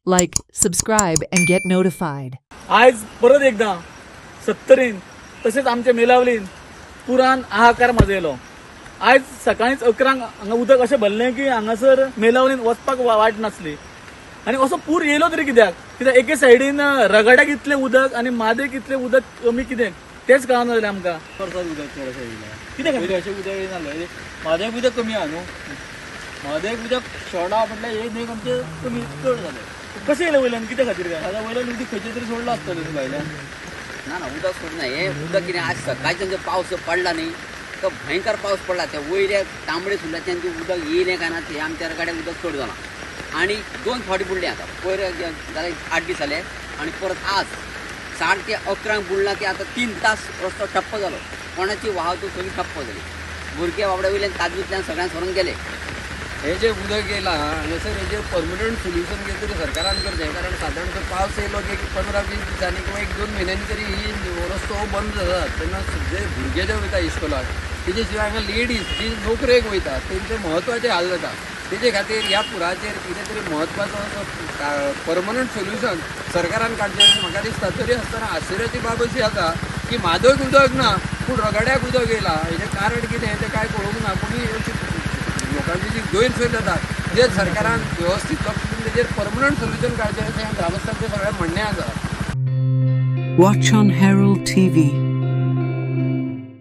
Like, subscribe, and get notified. आज परत एकदा 70 तसेच आमच्या मेलावलीन पुरान हाहाकार माजयलो। आज सकाळीच 11 हांगा उदक अशें भरलें की हांगासर मेलावलीन वचपाक वाट नासली आनी असो पूर येयलो तरी कित्याक एके सायडीन रगड्याक इतलें उदक आनी मादेक इतलें उदक कमी कितें तेच कळना जालें आमकां। उदक थोडेंशें येयलें कितें खातीर अशें उदक येयनासलें म्हादेक उदक कमी आहा न्हू म्हादेक उदक सोडा म्हटल्यार हे न्हय आमचें कमी चड जालें कशें येयलें वयल्यान कितें खातीर काय आतां वयल्यान उदक खंयचे तरी सोडलां आसतलें भायल्यान ना ना उदक सोडना हे उदक कितें आज सकाळच्यान जो पावस पडला न्ही तो भयंकर पावस पडला त्या वयल्या तांबडे सुर्ल्याच्यान जे उदक येयलें काय ना ते आमच्या कडेन उदक चड जालां आनी 2 फावटी बुडलें आतां पयर जाले 8 दीस जाले आनी परत आज 11:30 बुडला की आतां 3 तास रस्तो ठप्प जालो कोणाची वाहतूक सगळी ठप्प जाली भुरगे बाबड्या वयल्यान ताजवींतल्यान सगळ्यांक सोडून गेले। हे जे उदक येयलां हांगासर हेजेर परमनंट सोल्युशन कितें तरी सरकारान करचें कारण सादारण जर पावस येयलो की 15-20 दिसांनी किंवा 1-2 म्हयन्यांनी तरी ही रस्तो बंद जातात तेन्ना जे भुरगे जे वयता इस्कॉलाक तेजे शिवाय हांगा लेडीज जी नोकरेक वयता तेंचे म्हत्वाचे हाल जाता तेजे खातीर ह्या पुराचेर कितें तरी म्हत्वाचो असो परमनंट सोल्युशन सरकारान काडचें अशें म्हाका दिसता तरी आसतना आश्चर्याची बाब अशी आसा की म्हादक उदक ना पूण रगड्याक उदक येयलां हेजें कारण कितें तें कांय कळूंक ना पूण लोकांची जी गैरसोय जाता तेच सरकारान व्यवस्थीत लक्ष दिवन तेजेर परमनंट सोल्युशन काडचें अशें ग्रामस्थांचें सगळें म्हणणें आसा। Watch on Herald TV.